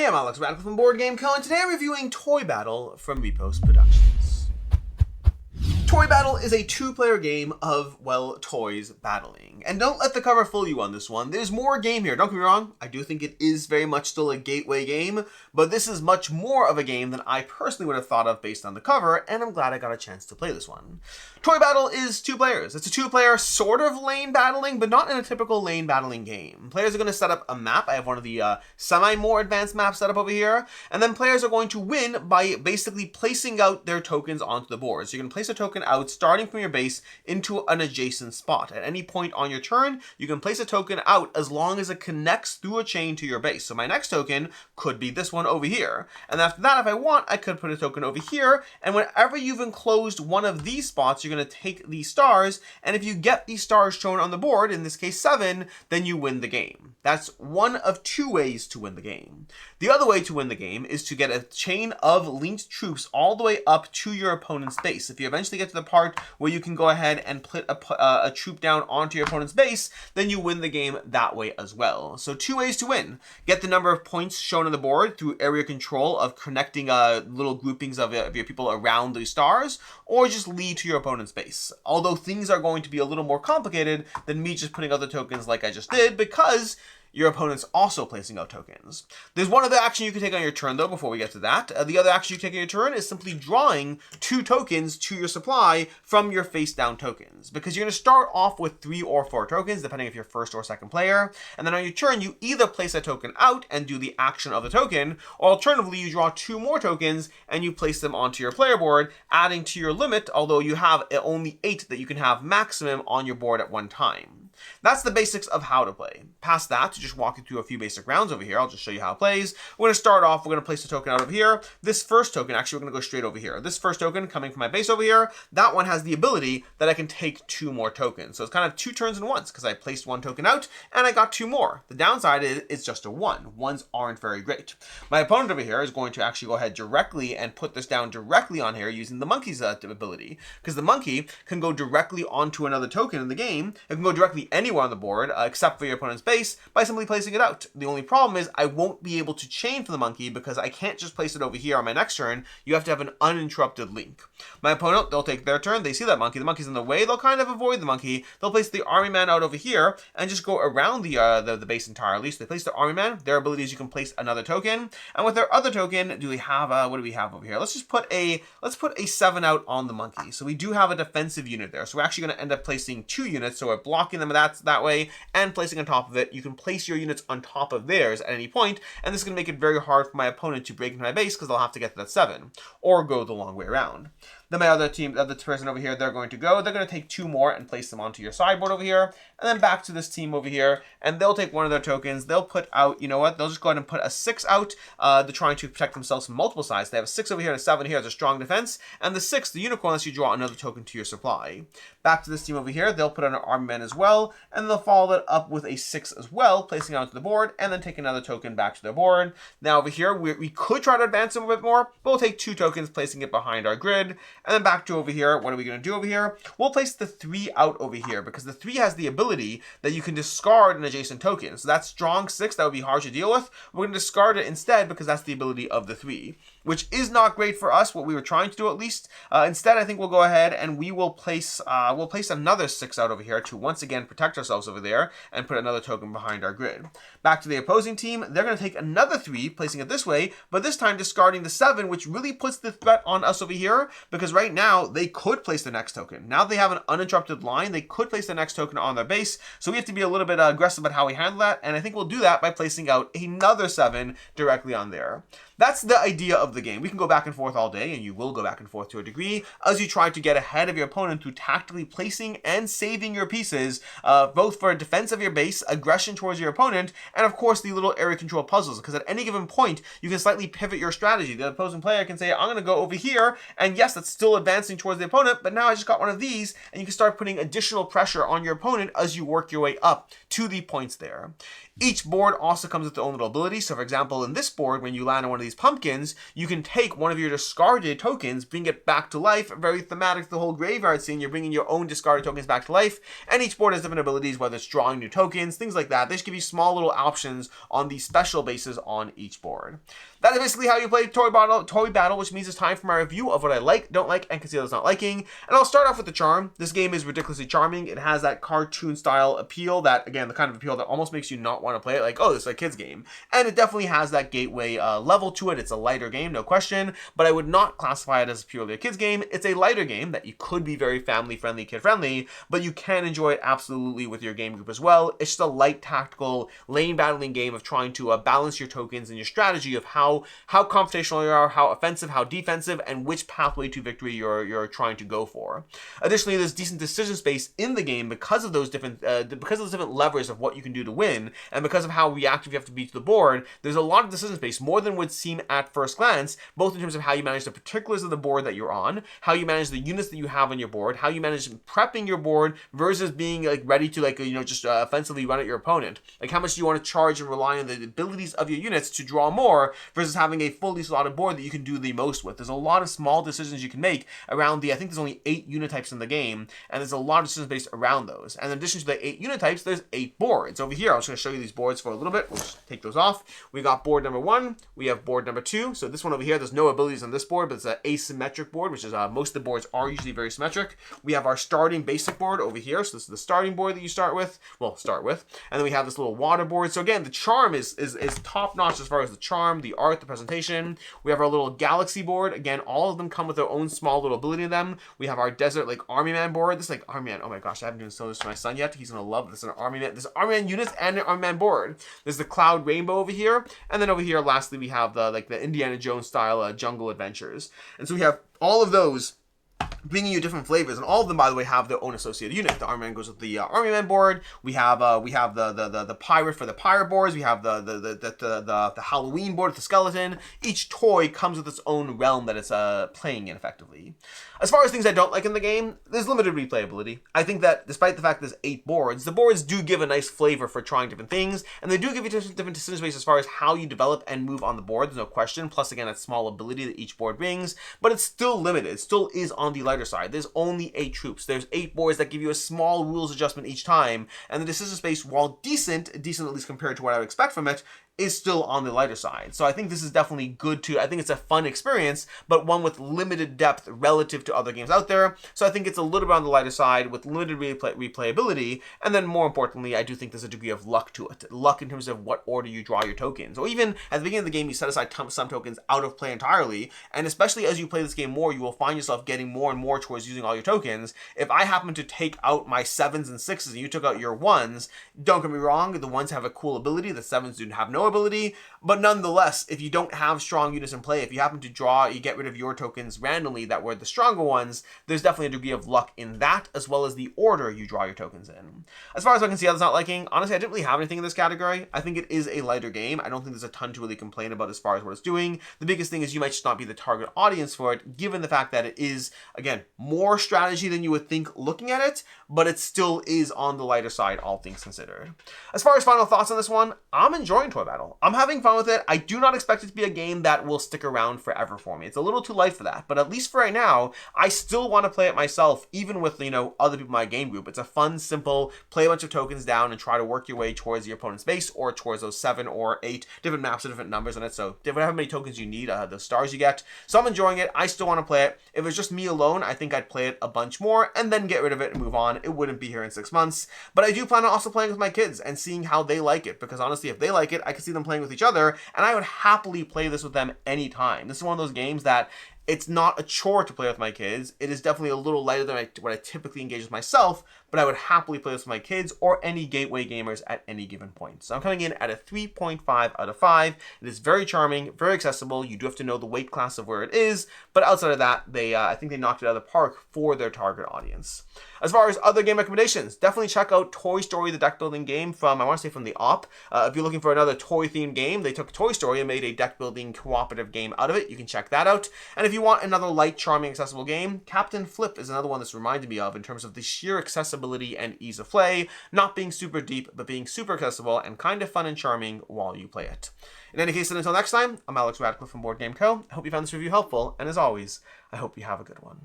I'm Alex Radical from Board Game Co. and today I'm reviewing Toy Battle from Repost Productions. Toy Battle is a two-player game of, well, toys battling. And don't let the cover fool you on this one. There's more game here. Don't get me wrong, I do think it is very much still a gateway game, but this is much more of a game than I personally would have thought of based on the cover, and I'm glad I got a chance to play this one. Toy Battle is two players. It's a two-player sort of lane battling, but not in a typical lane battling game. Players are going to set up a map. I have one of the semi-more advanced maps set up over here, and then players are going to win by basically placing out their tokens onto the board. So you can place a token out starting from your base into an adjacent spot. At any point on your turn, you can place a token out as long as it connects through a chain to your base. So my next token could be this one over here. And after that, if I want, I could put a token over here. And whenever you've enclosed one of these spots, you're going to take these stars. And if you get these stars shown on the board, in this case 7, then you win the game. That's one of two ways to win the game. The other way to win the game is to get a chain of linked troops all the way up to your opponent's base. If you eventually get to the part where you can go ahead and put a troop down onto your opponent's base, then you win the game that way as well. So two ways to win. Get the number of points shown on the board through area control of connecting little groupings of your people around these stars, or just lead to your opponent's base. Although things are going to be a little more complicated than me just putting other tokens like I just did, because your opponent's also placing out tokens. There's one other action you can take on your turn, though, before we get to that. The other action you can take on your turn is simply drawing 2 tokens to your supply from your face-down tokens. Because you're going to start off with 3 or 4 tokens, depending if you're first or second player. And then on your turn, you either place a token out and do the action of the token, or alternatively, you draw 2 more tokens and you place them onto your player board, adding to your limit, although you have only 8 that you can have maximum on your board at one time. That's the basics of how to play. Past that, to just walk you through a few basic rounds over here, I'll just show you how it plays. We're going to start off, we're going to place a token out over here. This first token, actually, we're going to go straight over here. This first token coming from my base over here, that one has the ability that I can take 2 more tokens. So it's kind of 2 turns in once, because I placed 1 token out, and I got 2 more. The downside is it's just a 1. 1s aren't very great. My opponent over here is going to actually go ahead directly and put this down directly on here using the monkey's ability, because the monkey can go directly onto another token in the game. It can go directly anywhere on the board except for your opponent's base by simply placing it out. The only problem is I won't be able to chain for the monkey because I can't just place it over here on my next turn. You have to have an uninterrupted link. My opponent, they'll take their turn. They see that monkey. The monkey's in the way. They'll kind of avoid the monkey. They'll place the army man out over here and just go around the base entirely. So they place the army man. Their ability is you can place another token. And with their other token, do we have what do we have over here? Let's put a 7 out on the monkey. So we do have a defensive unit there. So we're actually going to end up placing 2 units. So we're blocking them that way and placing on top of it. You can place your units on top of theirs at any point, and this is going to make it very hard for my opponent to break into my base because they'll have to get to that 7 or go the long way around. Then my other person over here, they're going to take 2 more and place them onto your sideboard over here, and then back to this team over here, and they'll take one of their tokens. They'll put out, you know what, they'll just go ahead and put a 6 out. They're trying to protect themselves from multiple sides. They have a 6 over here and a 7 here as a strong defense, and the 6, the unicorn, lets you draw another token to your supply. Back to this team over here, they'll put on an army man as well, and they'll follow that up with a 6 as well, placing it onto the board, and then take another token back to their board. Now over here, we could try to advance them a bit more, but we'll take 2 tokens, placing it behind our grid, and then back to over here. What are we going to do over here? We'll place the 3 out over here because the 3 has the ability that you can discard an adjacent token. So that's strong 6. That would be hard to deal with. We're going to discard it instead because that's the ability of the 3, which is not great for us, what we were trying to do at least. Instead, I think we'll go ahead and we will place another 6 out over here to once again protect ourselves over there and put another token behind our grid. Back to the opposing team, they're going to take another 3, placing it this way, but this time discarding the 7, which really puts the threat on us over here because right now they could place the next token. Now they have an uninterrupted line. They could place the next token on their base, so we have to be a little bit aggressive about how we handle that, and I think we'll do that by placing out another 7 directly on there. That's the idea of the game. We can go back and forth all day, and you will go back and forth to a degree, as you try to get ahead of your opponent through tactically placing and saving your pieces, both for defense of your base, aggression towards your opponent, and of course the little area control puzzles, because at any given point, you can slightly pivot your strategy. The opposing player can say, I'm going to go over here, and yes, that's still advancing towards the opponent, but now I just got one of these, and you can start putting additional pressure on your opponent as you work your way up to the points there. Each board also comes with its own little ability. So for example, in this board, when you land on one of these pumpkins, you can take one of your discarded tokens, bring it back to life. Very thematic to the whole graveyard scene. You're bringing your own discarded tokens back to life. And each board has different abilities, whether it's drawing new tokens, things like that. They just give you small little options on the special bases on each board. That is basically how you play Toy Battle, which means it's time for my review of what I like, don't like, and conceal as not liking. And I'll start off with the charm. This game is ridiculously charming. It has that cartoon style appeal that, again, the kind of appeal that almost makes you not want to play it, like, oh, this is a kid's game. And it definitely has that gateway level to it. It's a lighter game, no question, but I would not classify it as purely a kid's game. It's a lighter game that you could be very family-friendly, kid-friendly, but you can enjoy it absolutely with your game group as well. It's just a light, tactical, lane battling game of trying to balance your tokens and your strategy of how confrontational you are, how offensive, how defensive, and which pathway to victory you're trying to go for. Additionally, there's decent decision space in the game because of those different levers of what you can do to win, and because of how reactive you have to be to the board. There's a lot of decision space, more than would seem at first glance, both in terms of how you manage the particulars of the board that you're on, how you manage the units that you have on your board, how you manage prepping your board versus being like ready to just offensively run at your opponent. Like how much do you want to charge and rely on the abilities of your units to draw more versus having a fully slotted board that you can do the most with. There's a lot of small decisions you can make around I think there's only 8 unit types in the game, and there's a lot of decisions based around those. And in addition to the 8 unit types, there's 8 boards. Over here, I'm just going to show you these boards for a little bit. We'll just take those off. We got board number 1, we have board number 2. So this one over here, there's no abilities on this board, but it's an asymmetric board, which is most of the boards are usually very symmetric. We have our starting basic board over here. So this is the starting board that you start with. And then we have this little water board. So again, the charm is top notch as far as the charm, the art, the presentation. We have our little galaxy board. Again, all of them come with their own small little ability in them. We have our desert army man board. This is army man. Oh my gosh, I haven't even shown this to my son yet. He's gonna love this. An army man. This army man units and an army man board. There's the cloud rainbow over here, and then over here, lastly, we have the the Indiana Jones style jungle adventures. And so we have all of those bringing you different flavors, and all of them, by the way, have their own associated unit. The Army Man goes with the Army Man board. We have the pirate for the pirate boards. We have the Halloween board with the skeleton. Each toy comes with its own realm that it's playing in effectively. As far as things I don't like in the game, there's limited replayability. I think that despite the fact there's 8 boards, the boards do give a nice flavor for trying different things, and they do give you different decision space as far as how you develop and move on the board. There's no question. Plus, again, that small ability that each board brings, but it's still limited. It still is on the lighter side. There's only 8 troops. There's 8 boards that give you a small rules adjustment each time, and the decision space, while decent at least compared to what I would expect from it, is still on the lighter side. So I think this is definitely good I think it's a fun experience, but one with limited depth relative to other games out there. So I think it's a little bit on the lighter side with limited replayability, and then more importantly, I do think there's a degree of luck to it. Luck in terms of what order you draw your tokens. Or even at the beginning of the game, you set aside some tokens out of play entirely, and especially as you play this game more, you will find yourself getting more and more towards using all your tokens. If I happen to take out my 7s and 6s and you took out your 1s, don't get me wrong, the 1s have a cool ability, the 7s do have no ability, but nonetheless, if you don't have strong units in play, if you happen to draw, you get rid of your tokens randomly that were the stronger ones, there's definitely a degree of luck in that, as well as the order you draw your tokens in. As far as I can see, others not liking, honestly, I didn't really have anything in this category. I think it is a lighter game. I don't think there's a ton to really complain about as far as what it's doing. The biggest thing is you might just not be the target audience for it, given the fact that it is, again, more strategy than you would think looking at it, but it still is on the lighter side, all things considered. As far as final thoughts on this one, I'm enjoying Toy Battle. I'm having fun with it. I do not expect it to be a game that will stick around forever for me. It's a little too light for that, but at least for right now, I still want to play it myself, even with, other people in my game group. It's a fun, simple, play a bunch of tokens down and try to work your way towards your opponent's base or towards those 7 or 8 different maps with different numbers on it. So however many tokens you need, the stars you get. So I'm enjoying it. I still want to play it. If it was just me alone, I think I'd play it a bunch more and then get rid of it and move on. It wouldn't be here in 6 months, but I do plan on also playing with my kids and seeing how they like it, because honestly, if they like it, I can see them playing with each other, and I would happily play this with them anytime. This is one of those games that it's not a chore to play with my kids. It is definitely a little lighter than what I typically engage with myself, but I would happily play this with my kids or any gateway gamers at any given point. So I'm coming in at a 3.5 out of 5. It is very charming, very accessible. You do have to know the weight class of where it is, but outside of that, I think they knocked it out of the park for their target audience. As far as other game recommendations, definitely check out Toy Story, the deck building game from the Op. If you're looking for another toy themed game, they took Toy Story and made a deck building cooperative game out of it. You can check that out. And if you you want another light, charming, accessible game, Captain Flip is another one that's reminded me of in terms of the sheer accessibility and ease of play, not being super deep, but being super accessible and kind of fun and charming while you play it. In any case, until next time, I'm Alex Radcliffe from Board Game Co. I hope you found this review helpful, and as always, I hope you have a good one.